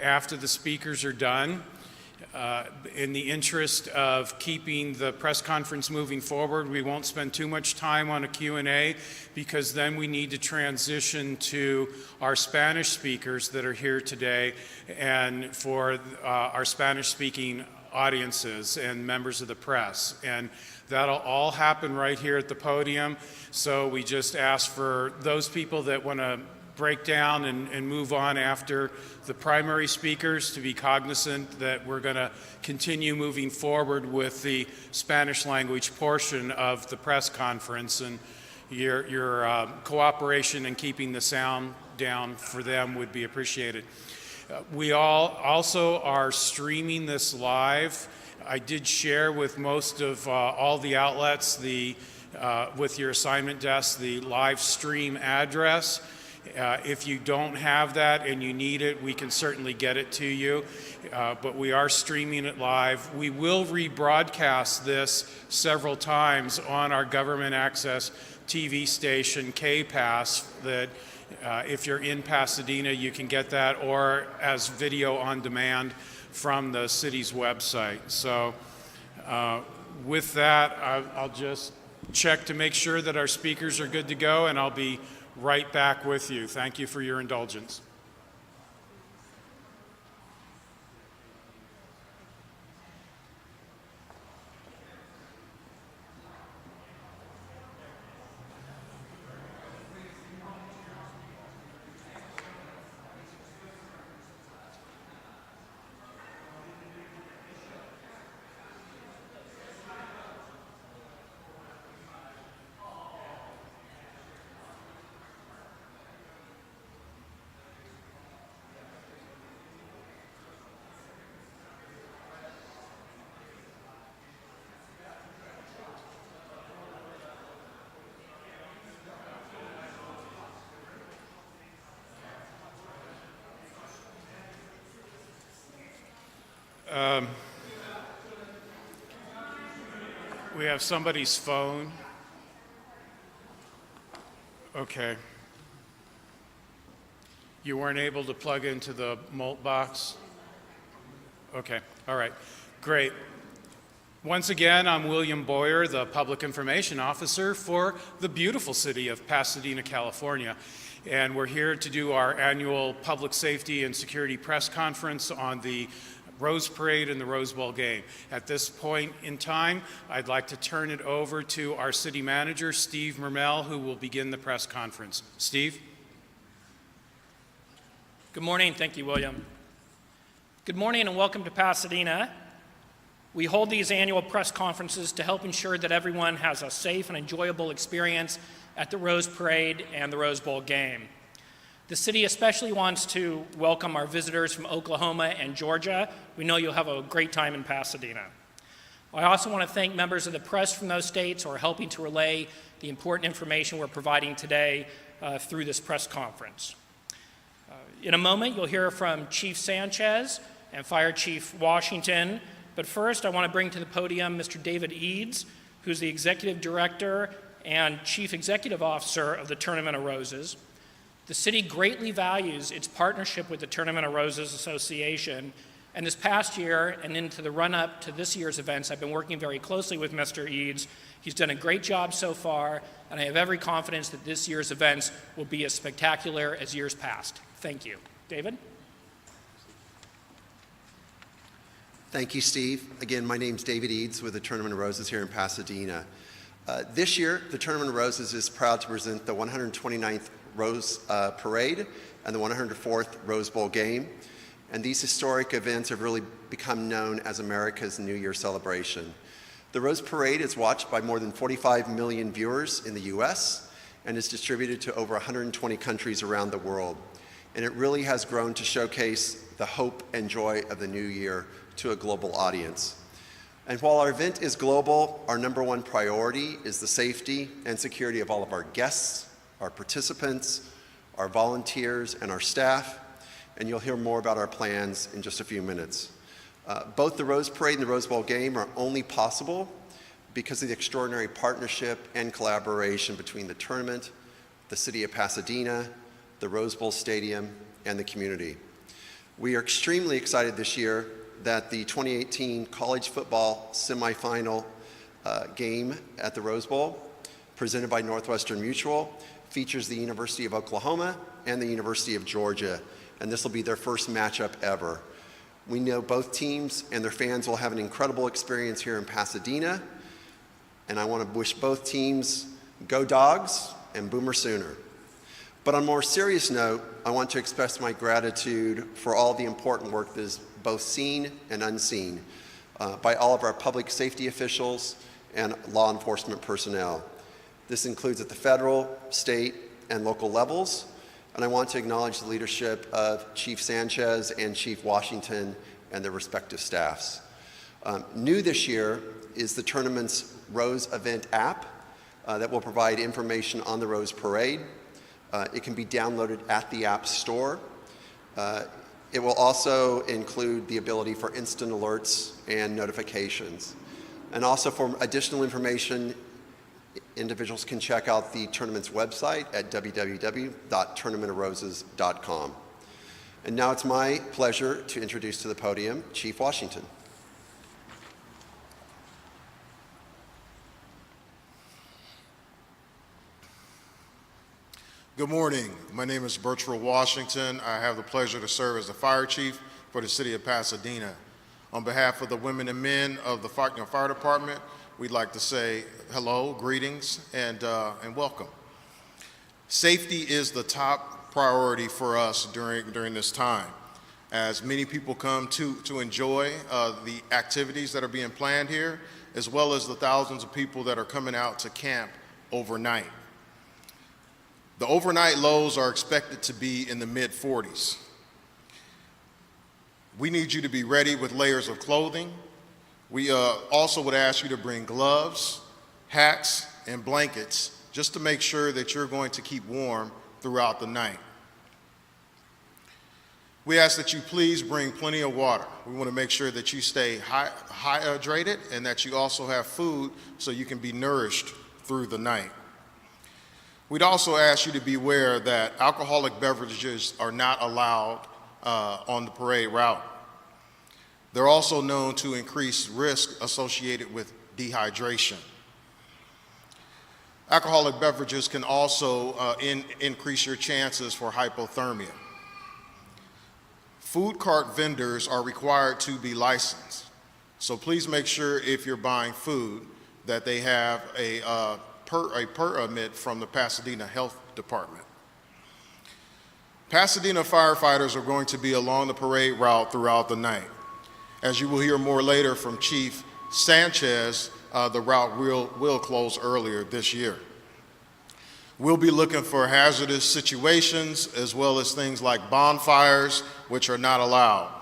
after the speakers are done. In the interest of keeping the press conference moving forward, we won't spend too much time on a Q&A because then we need to transition to our Spanish speakers that are here today and for our Spanish-speaking audiences and members of the press. And that'll all happen right here at the podium. So we just ask for those people that want to break down and move on after the primary speakers to be cognizant that we're going to continue moving forward with the Spanish language portion of the press conference, and your cooperation in keeping the sound down for them would be appreciated. We all also are streaming this live. I did share with most of all the outlets with your assignment desk the live stream address. If you don't have that and you need it, we can certainly get it to you, but we are streaming it live. We will rebroadcast this several times on our government access TV station, K-Pass, that if you're in Pasadena, you can get that, or as video on demand from the city's website. So with that, I'll just check to make sure that our speakers are good to go, and I'll be right back with you. Thank you for your indulgence. We have somebody's phone. Okay. You weren't able to plug into the Molt box? Okay, all right, great. Once again, I'm William Boyer, the Public Information Officer for the beautiful city of Pasadena, California. And we're here to do our annual Public Safety and Security Press Conference on the Rose Parade and the Rose Bowl game. At this point in time, I'd like to turn it over to our city manager, Steve Mermel, who will begin the press conference. Steve? Good morning. Thank you, William. Good morning and welcome to Pasadena. We hold these annual press conferences to help ensure that everyone has a safe and enjoyable experience at the Rose Parade and the Rose Bowl game. The city especially wants to welcome our visitors from Oklahoma and Georgia. We know you'll have a great time in Pasadena. I also want to thank members of the press from those states who are helping to relay the important information we're providing today through this press conference. In a moment, you'll hear from Chief Sanchez and Fire Chief Washington, but first I want to bring to the podium Mr. David Eads, who's the Executive Director and Chief Executive Officer of the Tournament of Roses. The city greatly values its partnership with the Tournament of Roses Association, and this past year and into the run-up to this year's events, I've been working very closely with Mr. Eads. He's done a great job so far, and I have every confidence that this year's events will be as spectacular as years past. Thank you. David? Thank you, Steve. Again, my name's David Eads with the Tournament of Roses here in Pasadena. This year, the Tournament of Roses is proud to present the 129th Rose Parade and the 104th Rose Bowl game. And these historic events have really become known as America's New Year celebration. The Rose Parade is watched by more than 45 million viewers in the US and is distributed to over 120 countries around the world. And it really has grown to showcase the hope and joy of the new year to a global audience. And while our event is global, our #1 priority is the safety and security of all of our guests, our participants, our volunteers, and our staff. And you'll hear more about our plans in just a few minutes. Both the Rose Parade and the Rose Bowl game are only possible because of the extraordinary partnership and collaboration between the tournament, the city of Pasadena, the Rose Bowl Stadium, and the community. We are extremely excited this year that the 2018 college football semifinal game at the Rose Bowl, presented by Northwestern Mutual, features the University of Oklahoma and the University of Georgia, and this will be their first matchup ever. We know both teams and their fans will have an incredible experience here in Pasadena, and I want to wish both teams go Dogs and Boomer Sooner. But on a more serious note, I want to express my gratitude for all the important work that is both seen and unseen by all of our public safety officials and law enforcement personnel. This includes at the federal, state, and local levels, and I want to acknowledge the leadership of Chief Sanchez and Chief Washington and their respective staffs. New this year is the tournament's Rose Event app that will provide information on the Rose Parade. It can be downloaded at the App Store. It will also include the ability for instant alerts and notifications. And also for additional information, individuals can check out the tournament's website at www.tournamentofroses.com. And now it's my pleasure to introduce to the podium Chief Washington. Good morning. My name is Bertrell Washington. I have the pleasure to serve as the fire chief for the city of Pasadena. On behalf of the women and men of the fire department, we'd like to say hello, greetings, and welcome. Safety is the top priority for us during this time, as many people come to enjoy the activities that are being planned here, as well as the thousands of people that are coming out to camp overnight. The overnight lows are expected to be in the mid-40s. We need you to be ready with layers of clothing. We also would ask you to bring gloves, hats, and blankets just to make sure that you're going to keep warm throughout the night. We ask that you please bring plenty of water. We want to make sure that you stay hydrated and that you also have food so you can be nourished through the night. We'd also ask you to be aware that alcoholic beverages are not allowed on the parade route. They're also known to increase risk associated with dehydration. Alcoholic beverages can also increase your chances for hypothermia. Food cart vendors are required to be licensed, so please make sure if you're buying food that they have a permit from the Pasadena Health Department. Pasadena firefighters are going to be along the parade route throughout the night. As you will hear more later from Chief Sanchez, the route will close earlier this year. We'll be looking for hazardous situations as well as things like bonfires, which are not allowed.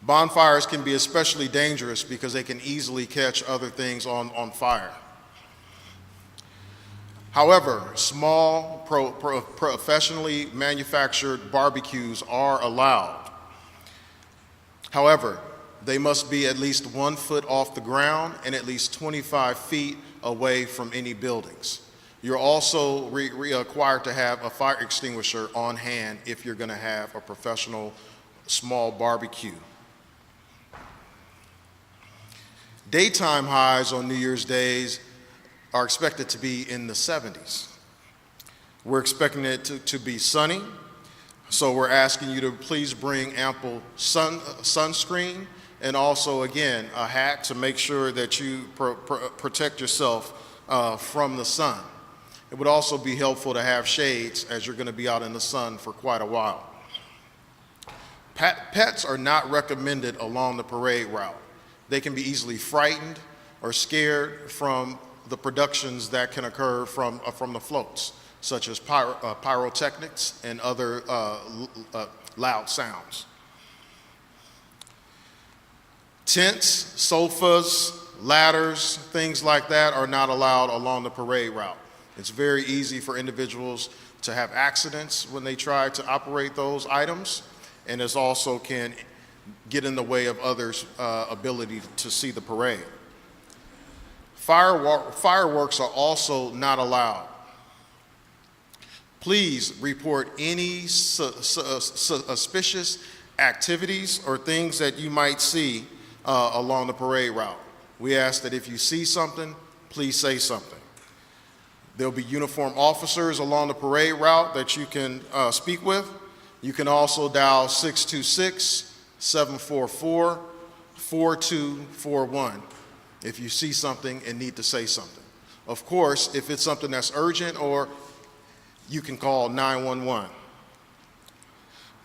Bonfires can be especially dangerous because they can easily catch other things on fire. However, small, professionally manufactured barbecues are allowed. However, they must be at least 1 foot off the ground and at least 25 feet away from any buildings. You're also required to have a fire extinguisher on hand if you're going to have a professional small barbecue. Daytime highs on New Year's Days are expected to be in the 70s. We're expecting it to be sunny, so we're asking you to please bring ample sunscreen and also, again, a hat to make sure that you protect yourself from the sun. It would also be helpful to have shades as you're going to be out in the sun for quite a while. Pets are not recommended along the parade route. They can be easily frightened or scared from the productions that can occur from the floats, such as pyrotechnics and other loud sounds. Tents, sofas, ladders, things like that are not allowed along the parade route. It's very easy for individuals to have accidents when they try to operate those items, and it also can get in the way of others' ability to see the parade. Fireworks are also not allowed. Please report any suspicious activities or things that you might see along the parade route. We ask that if you see something, please say something. There'll be uniformed officers along the parade route that you can speak with. You can also dial 626-744-4241 if you see something and need to say something. Of course, if it's something that's urgent, or you can call 911.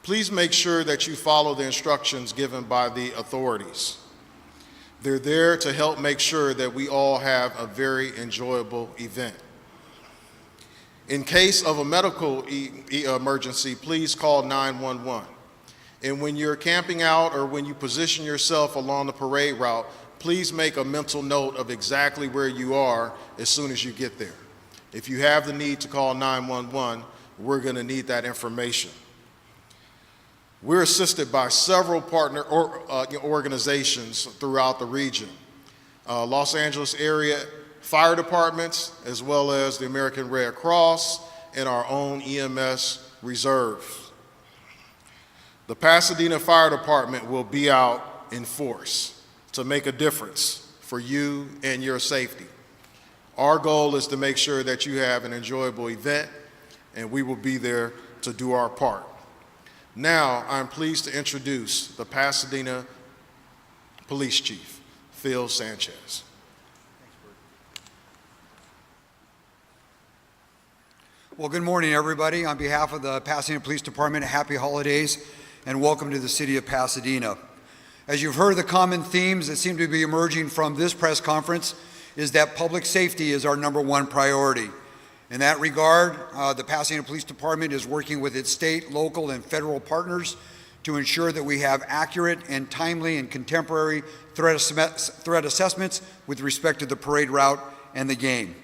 Please make sure that you follow the instructions given by the authorities. They're there to help make sure that we all have a very enjoyable event. In case of a medical emergency, please call 911. And when you're camping out or when you position yourself along the parade route, please make a mental note of exactly where you are as soon as you get there. If you have the need to call 911, we're going to need that information. We're assisted by several partner organizations throughout the region. Los Angeles area fire departments, as well as the American Red Cross and our own EMS reserve. The Pasadena Fire Department will be out in force to make a difference for you and your safety. Our goal is to make sure that you have an enjoyable event, and we will be there to do our part. Now, I'm pleased to introduce the Pasadena Police Chief, Phil Sanchez. Well, good morning, everybody. On behalf of the Pasadena Police Department, happy holidays and welcome to the city of Pasadena. As you've heard, the common themes that seem to be emerging from this press conference is that public safety is our #1 priority. In that regard, the Pasadena Police Department is working with its state, local, and federal partners to ensure that we have accurate and timely and contemporary threat assessments with respect to the parade route and the game.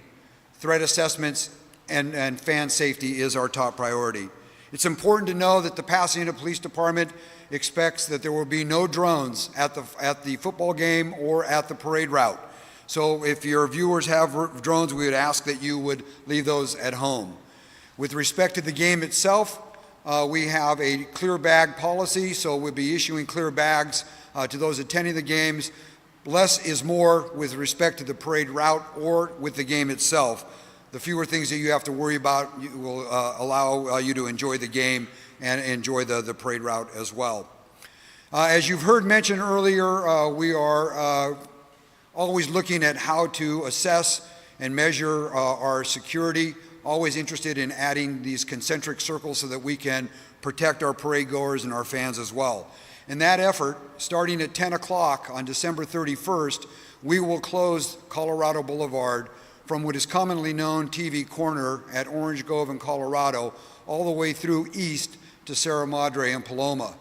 Threat assessments and fan safety is our top priority. It's important to know that the Pasadena Police Department expects that there will be no drones at the football game or at the parade route. So if your viewers have drones, we would ask that you would leave those at home. With respect to the game itself, we have a clear bag policy, so we'll be issuing clear bags to those attending the games. Less is more with respect to the parade route or with the game itself. The fewer things that you have to worry about will allow you to enjoy the game and enjoy the parade route as well. As you've heard mentioned earlier, we are always looking at how to assess and measure our security, always interested in adding these concentric circles so that we can protect our parade goers and our fans as well. In that effort, starting at 10 o'clock on December 31st, we will close Colorado Boulevard from what is commonly known TV Corner at Orange Grove in Colorado all the way through east to Sierra Madre and Paloma.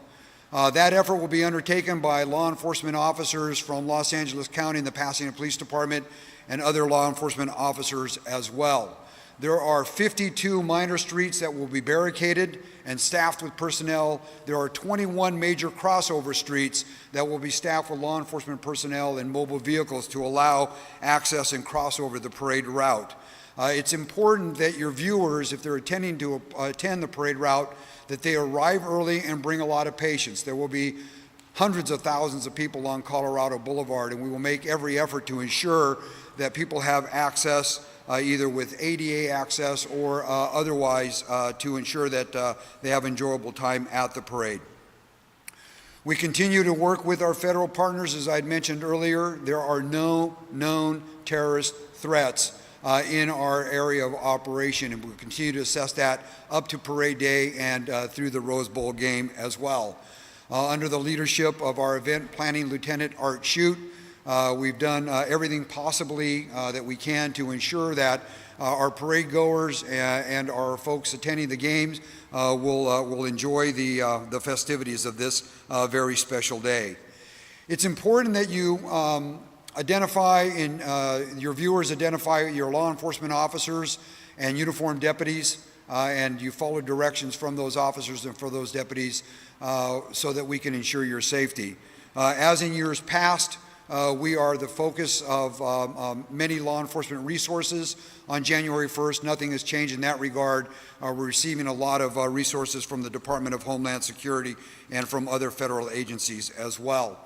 That effort will be undertaken by law enforcement officers from Los Angeles County and the Pasadena Police Department and other law enforcement officers as well. There are 52 minor streets that will be barricaded and staffed with personnel. There are 21 major crossover streets that will be staffed with law enforcement personnel and mobile vehicles to allow access and cross over the parade route. It's important that your viewers, if they're attending to attend the parade route, that they arrive early and bring a lot of patience. There will be hundreds of thousands of people on Colorado Boulevard, and we will make every effort to ensure that people have access either with ADA access or otherwise to ensure that they have enjoyable time at the parade. We continue to work with our federal partners. As I'd mentioned earlier, there are no known terrorist threats in our area of operation, and we'll continue to assess that up to parade day and through the Rose Bowl game as well. Under the leadership of our event planning Lieutenant Art Shute, we've done everything possibly that we can to ensure that our parade goers and our folks attending the games will enjoy the festivities of this very special day. It's important that you identify and your viewers identify your law enforcement officers and uniformed deputies, and you follow directions from those officers and for those deputies so that we can ensure your safety. As in years past, We are the focus of many law enforcement resources on January 1st. Nothing has changed in that regard. We're receiving a lot of resources from the Department of Homeland Security and from other federal agencies as well.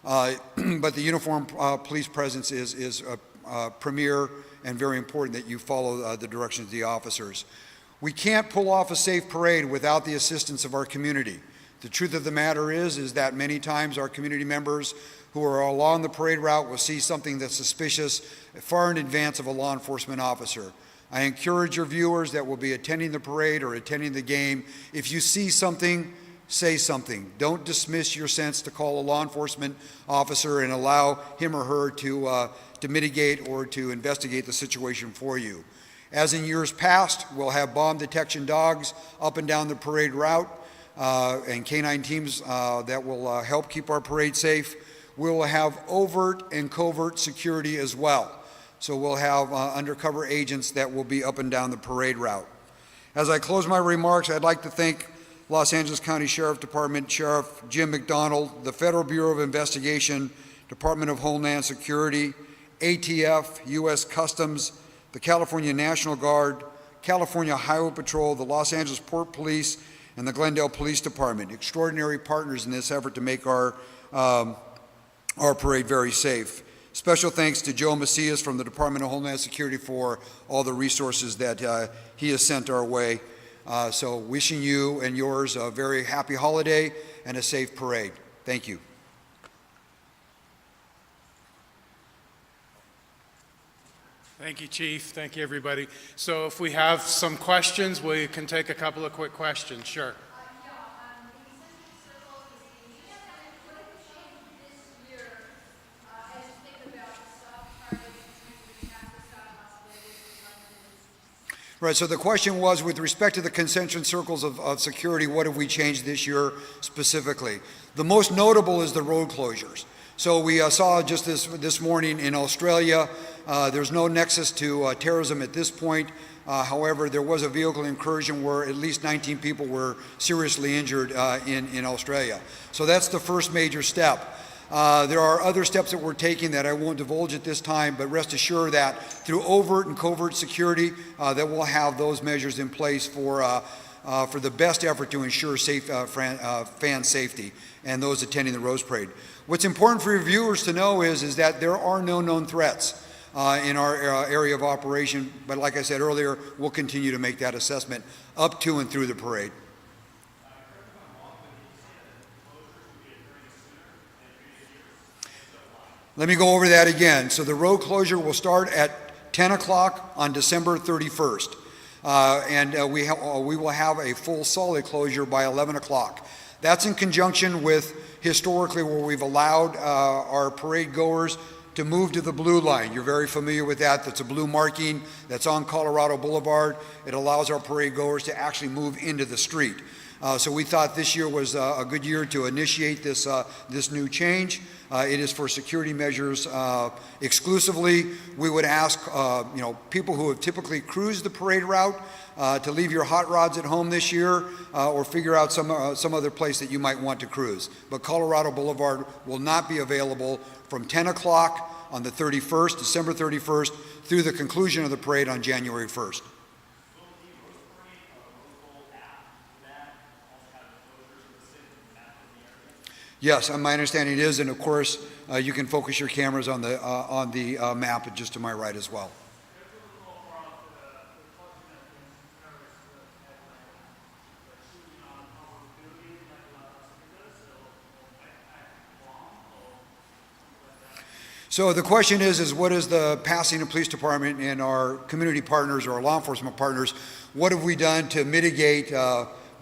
But the uniformed police presence is premier and very important that you follow the directions of the officers. We can't pull off a safe parade without the assistance of our community. The truth of the matter is that many times our community members who are along the parade route will see something that's suspicious far in advance of a law enforcement officer. I encourage your viewers that will be attending the parade or attending the game, if you see something, say something. Don't dismiss your sense to call a law enforcement officer and allow him or her to mitigate or to investigate the situation for you. As in years past, we'll have bomb detection dogs up and down the parade route and canine teams that will help keep our parade safe. We'll have overt and covert security as well. So we'll have undercover agents that will be up and down the parade route. As I close my remarks, I'd like to thank Los Angeles County Sheriff Department Sheriff Jim McDonald, the Federal Bureau of Investigation, Department of Homeland Security, ATF, U.S. Customs, the California National Guard, California Highway Patrol, the Los Angeles Port Police, and the Glendale Police Department. Extraordinary partners in this effort to make our parade very safe. Special thanks to Joe Macias from the Department of Homeland Security for all the resources that he has sent our way. So wishing you and yours a very happy holiday and a safe parade. Thank you. Thank you, Chief. Thank you, everybody. So if we have some questions, we can take a couple of quick questions. Sure. Right, so the question was, with respect to the concentric circles of security, what have we changed this year specifically? The most notable is the road closures. So we saw just this morning in Australia, there's no nexus to terrorism at this point. However, there was a vehicle incursion where at least 19 people were seriously injured in Australia. So that's the first major step. There are other steps that we're taking that I won't divulge at this time, but rest assured that through overt and covert security, that we'll have those measures in place for the best effort to ensure fan safety and those attending the Rose Parade. What's important for your viewers to know is that there are no known threats in our area of operation, but like I said earlier, we'll continue to make that assessment up to and through the parade. Let me go over that again. So the road closure will start at 10 o'clock on December 31st. We will have a full solid closure by 11 o'clock. That's in conjunction with historically where we've allowed our parade goers to move to the blue line. You're very familiar with that. That's a blue marking that's on Colorado Boulevard. It allows our parade goers to actually move into the street. So we thought this year was a good year to initiate this new change. It is for security measures exclusively. We would ask people who have typically cruised the parade route to leave your hot rods at home this year or figure out some other place that you might want to cruise. But Colorado Boulevard will not be available from 10 o'clock on the 31st, December 31st, through the conclusion of the parade on January 1st. Yes, my understanding is, and of course, you can focus your cameras on the map just to my right as well. So the question is what is the Pasadena Police Department and our community partners or our law enforcement partners, what have we done to mitigate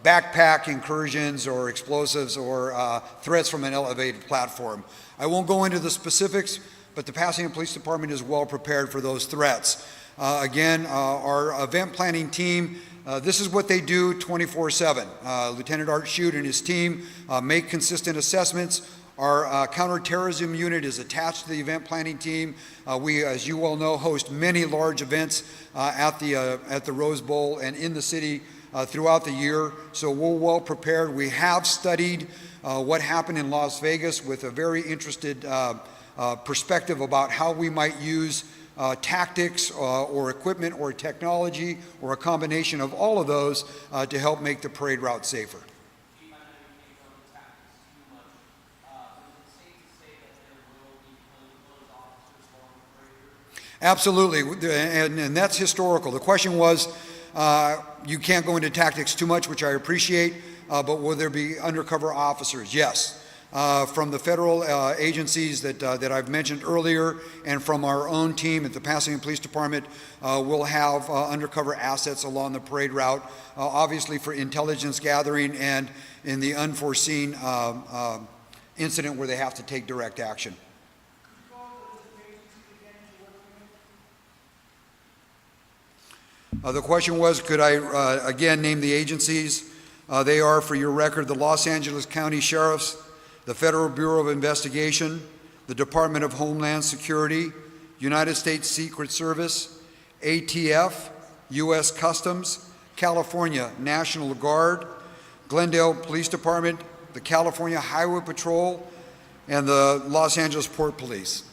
backpack incursions or explosives or threats from an elevated platform? I won't go into the specifics, but the Pasadena Police Department is well prepared for those threats. Again, our event planning team, this is what they do 24/7. Lieutenant Art Shute and his team make consistent assessments. Our counterterrorism unit is attached to the event planning team. We, as you well know, host many large events at the Rose Bowl and in the city throughout the year, so we're well prepared. We have studied what happened in Las Vegas with a very interested perspective about how we might use tactics or equipment or technology or a combination of all of those to help make the parade route safer. Absolutely, and that's historical. The question was, you can't go into tactics too much, which I appreciate, but will there be undercover officers? Yes. From the federal agencies that I've mentioned earlier and from our own team at the Pasadena Police Department, we'll have undercover assets along the parade route, obviously for intelligence gathering and in the unforeseen incident where they have to take direct action. The question was, could I again name the agencies? They are, for your record, the Los Angeles County Sheriffs, the Federal Bureau of Investigation, the Department of Homeland Security, United States Secret Service, ATF, U.S. Customs, California National Guard, Glendale Police Department, the California Highway Patrol, and the Los Angeles Port Police.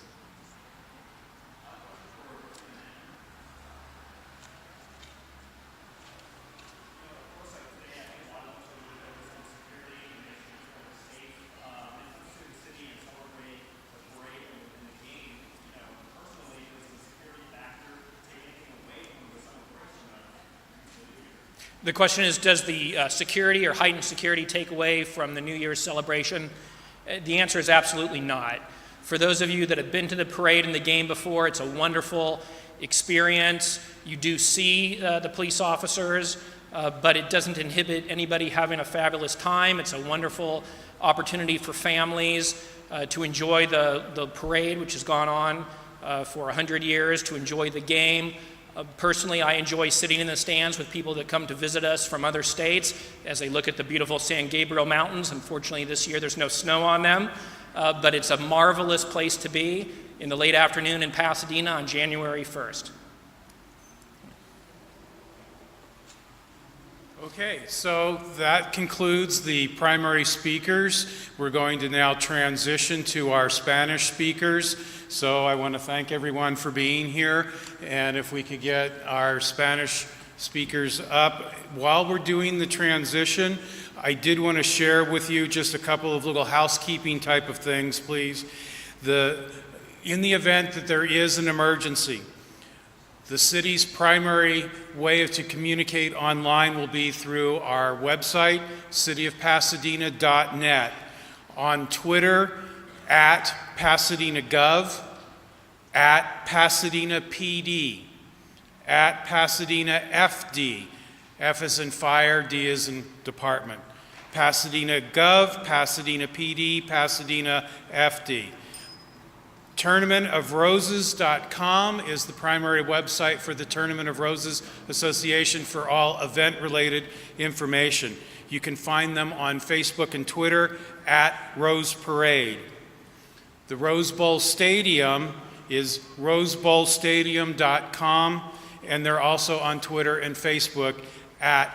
The question is, does the security or heightened security take away from the New Year's celebration? The answer is absolutely not. For those of you that have been to the parade and the game before, it's a wonderful experience. You do see the police officers, but it doesn't inhibit anybody having a fabulous time. It's a wonderful opportunity for families to enjoy the parade, which has gone on for 100 years, to enjoy the game. Personally, I enjoy sitting in the stands with people that come to visit us from other states as they look at the beautiful San Gabriel Mountains. Unfortunately, this year there's no snow on them, but it's a marvelous place to be in the late afternoon in Pasadena on January 1st. Okay, so that concludes the primary speakers. We're going to now transition to our Spanish speakers. So I want to thank everyone for being here, and if we could get our Spanish speakers up. While we're doing the transition, I did want to share with you just a couple of little housekeeping type of things, please. In the event that there is an emergency, the city's primary way to communicate online will be through our website, cityofpasadena.net, on Twitter, at PasadenaGov, at Pasadena PD, at Pasadena FD, F as in fire, D as in department, Pasadena Gov, Pasadena PD, Pasadena FD. Tournamentofroses.com is the primary website for the Tournament of Roses Association for all event-related information. You can find them on Facebook and Twitter at Rose Parade. The Rose Bowl Stadium is rosebowlstadium.com, and they're also on Twitter and Facebook at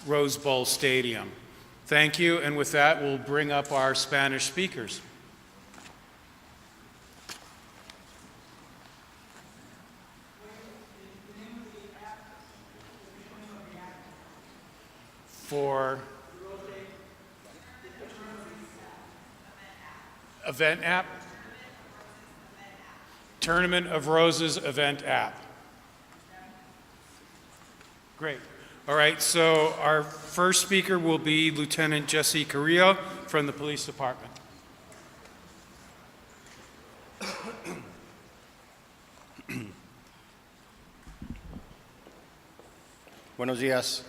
Rose Bowl Stadium. Thank you, and with that, we'll bring up our Spanish speakers. For event app? Tournament of Roses event app. Great. All right, so our first speaker will be Lieutenant Jesse Carrillo from the Police Department. Buenos días.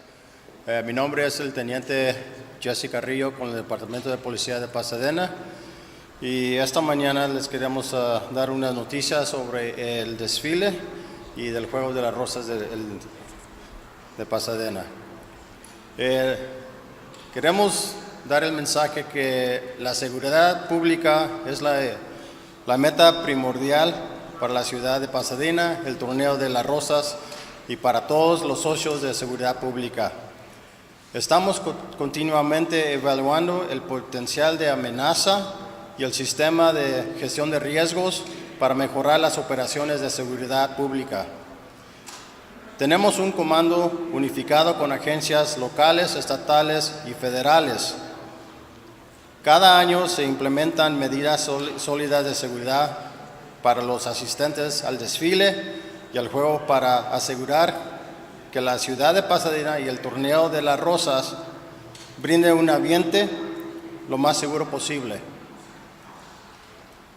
Mi nombre es el Teniente Jesse Carrillo con el Departamento de Policía de Pasadena y esta mañana les queremos dar unas noticias sobre el desfile y del Juego de las Rosas de Pasadena. Queremos dar el mensaje que la seguridad pública es la meta primordial para la ciudad de Pasadena, el torneo de las Rosas y para todos los socios de seguridad pública. Estamos continuamente evaluando el potencial de amenaza y el sistema de gestión de riesgos para mejorar las operaciones de seguridad pública. Tenemos un comando unificado con agencias locales, estatales y federales. Cada año se implementan medidas sólidas de seguridad para los asistentes al desfile y al juego para asegurar que la ciudad de Pasadena y el torneo de las Rosas brinden un ambiente lo más seguro posible.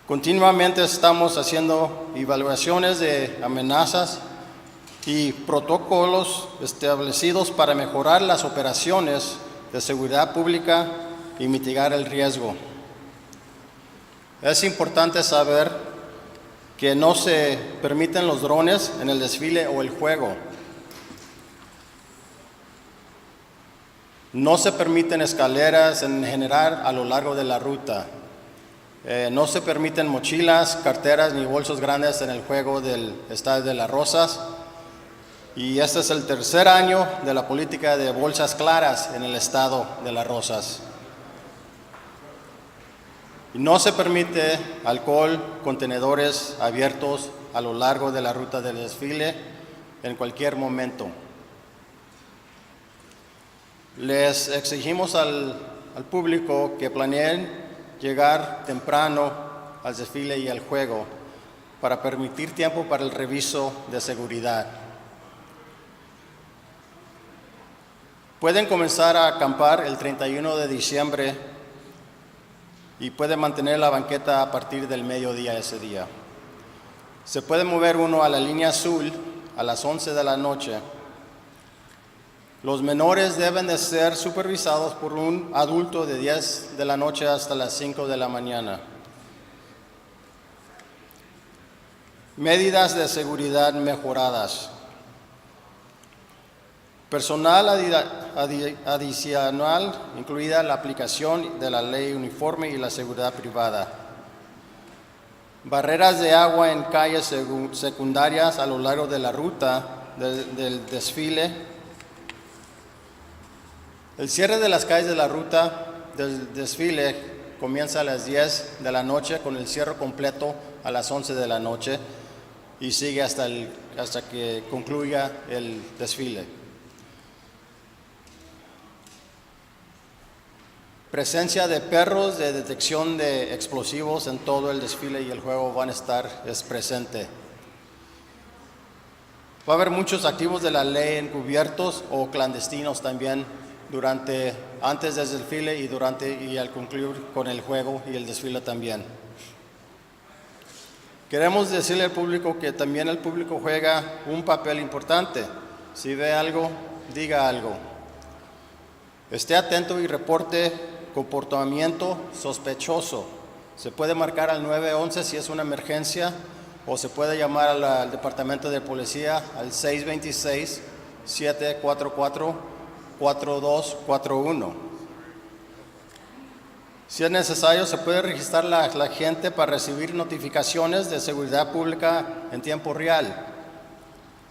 Continuamente estamos haciendo evaluaciones de amenazas y protocolos establecidos para mejorar las operaciones de seguridad pública y mitigar el riesgo. Es importante saber que no se permiten los drones en el desfile o el juego. No se permiten escaleras en general a lo largo de la ruta. No se permiten mochilas, carteras ni bolsos grandes en el juego del Estadio de las Rosas. Y este es el tercer año de la política de bolsas claras en el Estado de las Rosas. Y no se permite alcohol, contenedores abiertos a lo largo de la ruta del desfile en cualquier momento. Les exigimos al público que planeen llegar temprano al desfile y al juego para permitir tiempo para el reviso de seguridad. Pueden comenzar a acampar el 31 de diciembre y pueden mantener la banqueta a partir del mediodía ese día. Se puede mover uno a la línea azul a las 11 de la noche. Los menores deben de ser supervisados por un adulto de 10 de la noche hasta las 5 de la mañana. Medidas de seguridad mejoradas. Personal adicional, incluida la aplicación de la ley uniforme y la seguridad privada. Barreras de agua en calles secundarias a lo largo de la ruta del desfile. El cierre de las calles de la ruta del desfile comienza a las 10 de la noche con el cierre completo a las 11 de la noche y sigue hasta que concluya el desfile. Presencia de perros de detección de explosivos en todo el desfile y el juego van a estar presente. Va a haber muchos activos de la ley encubiertos o clandestinos también antes del desfile y al concluir con el juego y el desfile también. Queremos decirle al público que también el público juega un papel importante. Si ve algo, diga algo. Esté atento y reporte comportamiento sospechoso. Se puede marcar al 911 si es una emergencia o se puede llamar al Departamento de Policía al 626-744-4241. Si es necesario, se puede registrar la gente para recibir notificaciones de seguridad pública en tiempo real.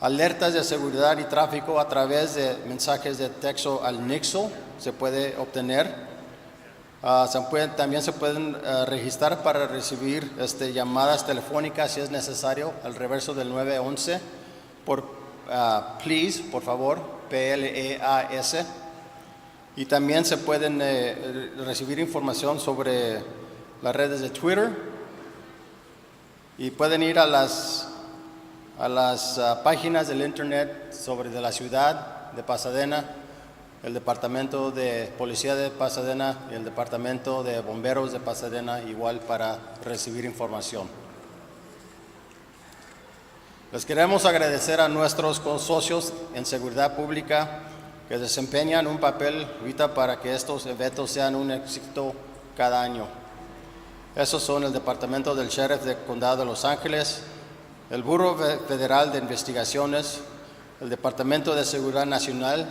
Alertas de seguridad y tráfico a través de mensajes de texto al nexo se puede obtener. También se pueden registrar para recibir llamadas telefónicas si es necesario al reverso del 911 por please, por favor, PLEAS. Y también se pueden recibir información sobre las redes de Twitter y pueden ir a las páginas del internet de la ciudad de Pasadena, el Departamento de Policía de Pasadena y el Departamento de Bomberos de Pasadena, igual para recibir información. Les queremos agradecer a nuestros socios en seguridad pública que desempeñan un papel vital para que estos eventos sean un éxito cada año. Esos son el Departamento del Sheriff del Condado de Los Ángeles, el Buró Federal de Investigaciones, el Departamento de Seguridad Nacional,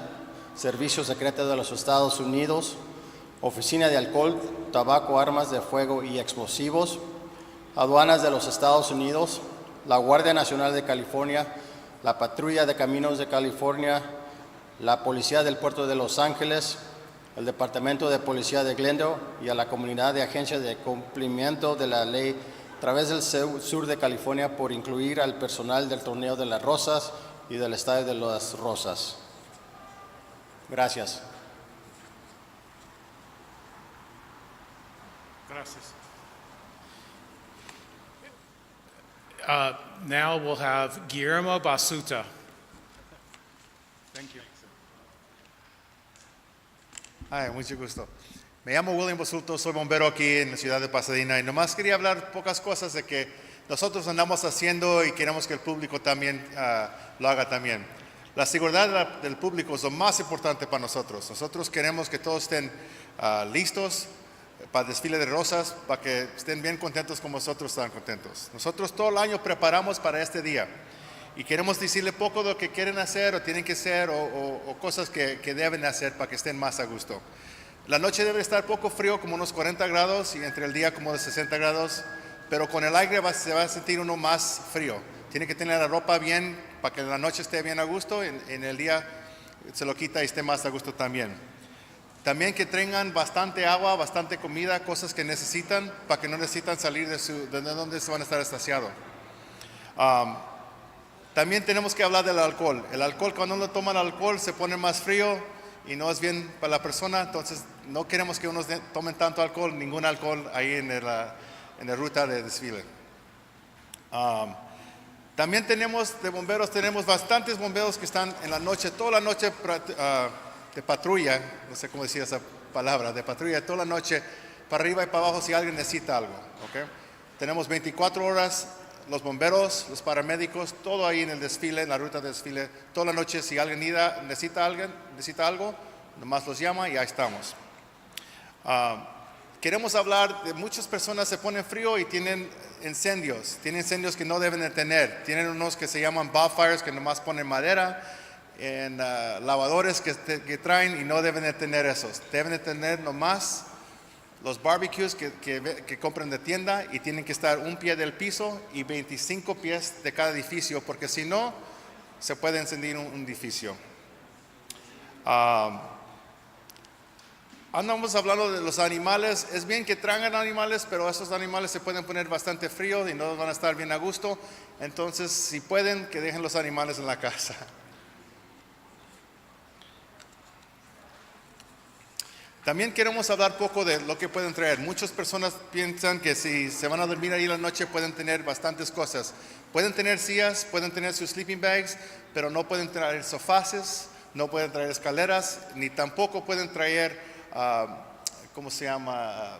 Servicio Secreto de los Estados Unidos, Oficina de Alcohol, Tabaco, Armas de Fuego y Explosivos, Aduanas de los Estados Unidos, la Guardia Nacional de California, la Patrulla de Caminos de California, la Policía del Puerto de Los Ángeles, el Departamento de Policía de Glendale y a la comunidad de agencias de cumplimiento de la ley a través del sur de California por incluir al personal del Torneo de las Rosas y del Estadio de las Rosas. Gracias. Gracias. Now we'll have Guillermo Basuta. Thank you. Hi, mucho gusto. Me llamo William Basulto, soy bombero aquí en la ciudad de Pasadena y nomás quería hablar pocas cosas de que nosotros andamos haciendo y queremos que el público también lo haga también. La seguridad del público es lo más importante para nosotros. Nosotros queremos que todos estén listos para el desfile de rosas, para que estén bien contentos como nosotros están contentos. Nosotros todo el año preparamos para este día y queremos decirle poco de lo que quieren hacer o tienen que hacer o cosas que deben hacer para que estén más a gusto. La noche debe estar poco frío, como unos 40 grados, y entre el día como de 60 grados, pero con el aire se va a sentir uno más frío. Tiene que tener la ropa bien para que en la noche esté bien a gusto, en el día se lo quita y esté más a gusto también. También que tengan bastante agua, bastante comida, cosas que necesitan para que no necesitan salir de donde se van a estar estaciados. También tenemos que hablar del alcohol. El alcohol, cuando uno toma el alcohol, se pone más frío y no es bien para la persona. Entonces, no queremos que unos tomen tanto alcohol, ningún alcohol ahí en la ruta de desfile. También tenemos de bomberos, tenemos bastantes bomberos que están en la noche, toda la noche de patrulla, no sé cómo decir esa palabra, de patrulla toda la noche, para arriba y para abajo si alguien necesita algo. ¿Okay? Tenemos 24 horas, los bomberos, los paramédicos, todo ahí en el desfile, en la ruta de desfile, toda la noche si alguien necesita algo, nomás los llama y ahí estamos. Queremos hablar de muchas personas se ponen frío y tienen incendios que no deben de tener. Tienen unos que se llaman bonfires que nomás ponen madera, en lavadores que traen y no deben de tener esos. Deben de tener nomás los barbecues que compran de tienda y tienen que estar 1 pie del piso y 25 pies de cada edificio, porque si no, se puede encender un edificio. Andamos hablando de los animales. Es bien que traigan animales, pero esos animales se pueden poner bastante fríos y no van a estar bien a gusto. Entonces, si pueden, que dejen los animales en la casa. También queremos hablar poco de lo que pueden traer. Muchas personas piensan que si se van a dormir ahí en la noche pueden tener bastantes cosas. Pueden tener sillas, pueden tener sus sleeping bags, pero no pueden traer sofás, no pueden traer escaleras, ni tampoco pueden traer, ¿cómo se llama?